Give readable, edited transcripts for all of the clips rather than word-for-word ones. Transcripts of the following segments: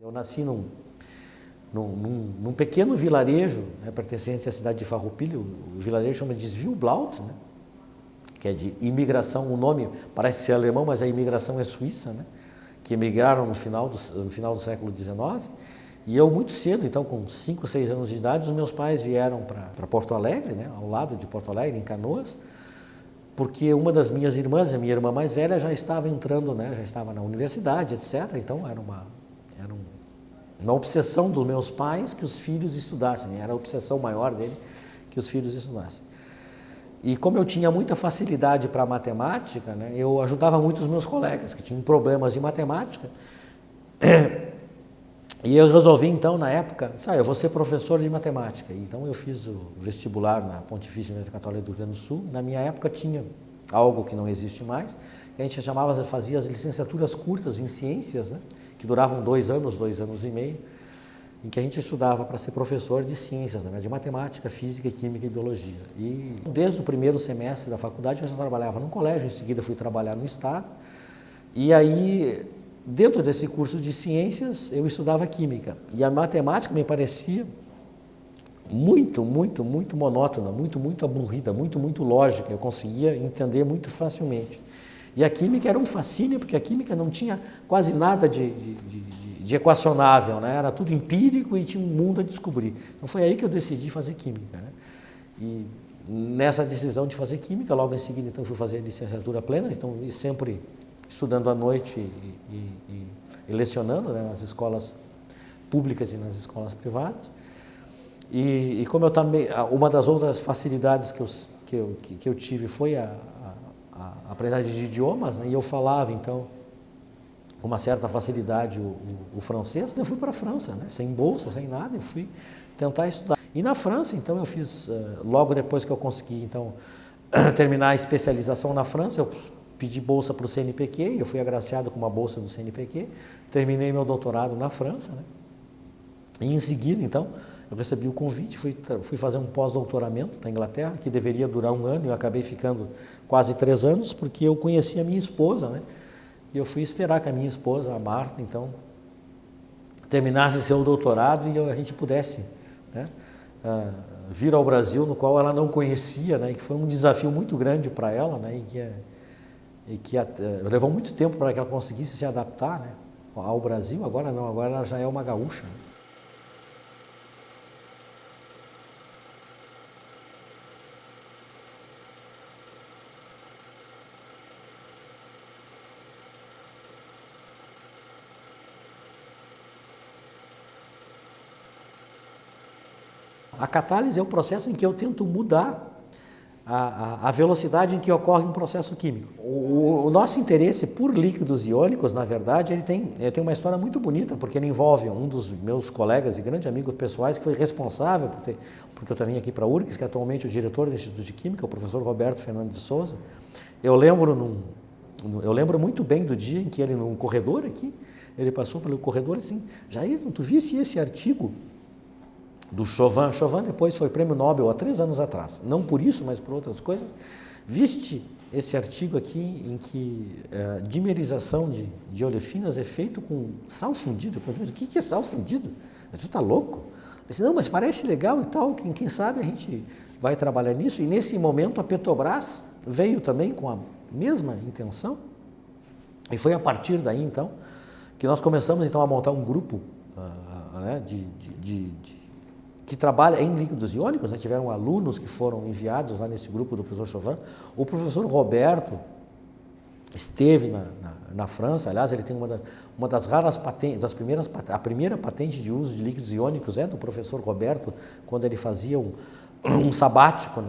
Eu nasci num pequeno vilarejo, né, pertencente à cidade de Farroupilha. O vilarejo chama de Zwilblaut, né, que é de imigração. O nome parece ser alemão, mas a imigração é suíça, né, que emigraram no final do século XIX. E eu muito cedo, então com 5, 6 anos de idade, os meus pais vieram para Porto Alegre, né, ao lado de Porto Alegre, em Canoas, porque uma das minhas irmãs, a minha irmã mais velha, já estava entrando, né, já estava na universidade, etc. Então era uma obsessão dos meus pais que os filhos estudassem, era a obsessão maior dele que os filhos estudassem. E como eu tinha muita facilidade para matemática, né, eu ajudava muito os meus colegas que tinham problemas de matemática. E eu resolvi então, na época, eu vou ser professor de matemática. Então eu fiz o vestibular na Pontifícia Universidade Católica do Rio Grande do Sul. Na minha época tinha algo que não existe mais, que a gente fazia as licenciaturas curtas em ciências, né, que duravam 2 anos, 2 anos e meio, em que a gente estudava para ser professor de ciências, né, de matemática, física, química e biologia. E desde o primeiro semestre da faculdade eu já trabalhava num colégio, em seguida fui trabalhar no estado. E aí, dentro desse curso de ciências, eu estudava química. E a matemática me parecia muito monótona, muito aburrida, muito lógica. Eu conseguia entender muito facilmente. E a química era um fascínio, porque a química não tinha quase nada de equacionável, né? Era tudo empírico e tinha um mundo a descobrir. Então foi aí que eu decidi fazer química, né? E nessa decisão de fazer química, logo em seguida, então, fui fazer a licenciatura plena, então sempre estudando à noite e lecionando, né, nas escolas públicas e nas escolas privadas. E como eu também, uma das outras facilidades que eu tive foi a aprendizagem de idiomas, né? E eu falava, então, com uma certa facilidade o francês. Eu fui para a França, né? Sem bolsa, sem nada, eu fui tentar estudar. E na França, então, eu fiz, logo depois que eu consegui, então, terminar a especialização na França, eu pedi bolsa para o CNPq, eu fui agraciado com uma bolsa do CNPq, terminei meu doutorado na França, né? E em seguida, então, eu recebi o convite, fui fazer um pós-doutoramento na Inglaterra, que deveria durar 1 ano, e eu acabei ficando quase 3 anos, porque eu conheci a minha esposa, né? E eu fui esperar que a minha esposa, a Marta, então, terminasse seu doutorado e a gente pudesse, né, vir ao Brasil, no qual ela não conhecia, né? E que foi um desafio muito grande para ela, né? E que levou muito tempo para que ela conseguisse se adaptar, né, ao Brasil. Agora não, agora ela já é uma gaúcha, né? A catálise é o processo em que eu tento mudar a velocidade em que ocorre um processo químico. O nosso interesse por líquidos iônicos, na verdade, ele tem uma história muito bonita, porque ele envolve um dos meus colegas e grandes amigos pessoais que foi responsável porque eu também aqui para a URGS, que é atualmente o diretor do Instituto de Química, o professor Roberto Fernando de Souza. Eu lembro muito bem do dia em que ele, num corredor aqui, ele passou pelo corredor assim: Jair, tu visse esse artigo do Chauvin? Chauvin depois foi prêmio Nobel há 3 anos atrás, não por isso, mas por outras coisas. Viste esse artigo aqui em que a dimerização de olefinas é feito com sal fundido? O que é sal fundido? Tu está louco? Eu disse: não, mas parece legal e tal, quem sabe a gente vai trabalhar nisso. E nesse momento a Petrobras veio também com a mesma intenção, e foi a partir daí então que nós começamos então a montar um grupo, né, que trabalha em líquidos iônicos, né? Tiveram alunos que foram enviados lá nesse grupo do professor Chauvin. O professor Roberto esteve na França, aliás, ele tem uma das raras patentes, a primeira patente de uso de líquidos iônicos é do professor Roberto, quando ele fazia um sabático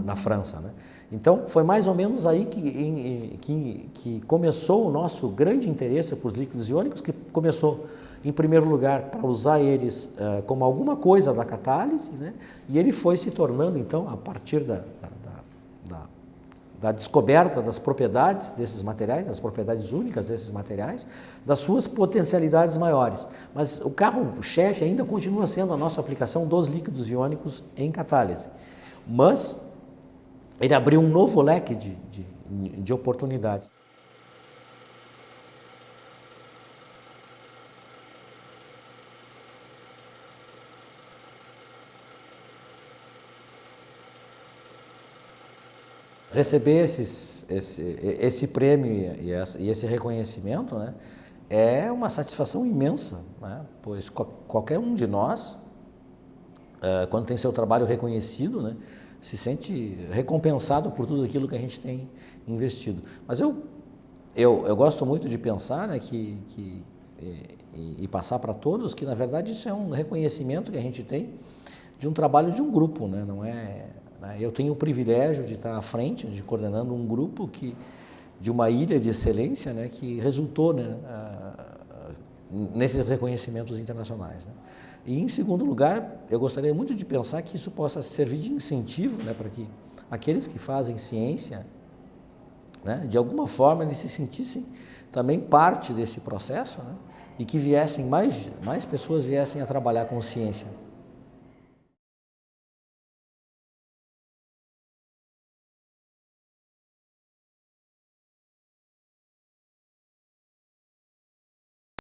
na França, né? Então, foi mais ou menos aí que começou o nosso grande interesse por líquidos iônicos, que começou, em primeiro lugar, para usar eles como alguma coisa da catálise, né? E ele foi se tornando, então, a partir da descoberta das propriedades desses materiais, das propriedades únicas desses materiais, das suas potencialidades maiores. Mas o carro-chefe ainda continua sendo a nossa aplicação dos líquidos iônicos em catálise. Mas ele abriu um novo leque de oportunidades. receber esse prêmio e esse reconhecimento, né, é uma satisfação imensa, né, pois qualquer um de nós, quando tem seu trabalho reconhecido, né, se sente recompensado por tudo aquilo que a gente tem investido. Mas eu gosto muito de pensar, né, e passar para todos que, na verdade, isso é um reconhecimento que a gente tem de um trabalho de um grupo, né? Não é, né? Eu tenho o privilégio de estar à frente, de coordenando um grupo de uma ilha de excelência, né, que resultou, né, nesses reconhecimentos internacionais, né? E, em segundo lugar, eu gostaria muito de pensar que isso possa servir de incentivo, né, para que aqueles que fazem ciência, né, de alguma forma, eles se sentissem também parte desse processo, né, e que mais pessoas viessem a trabalhar com ciência.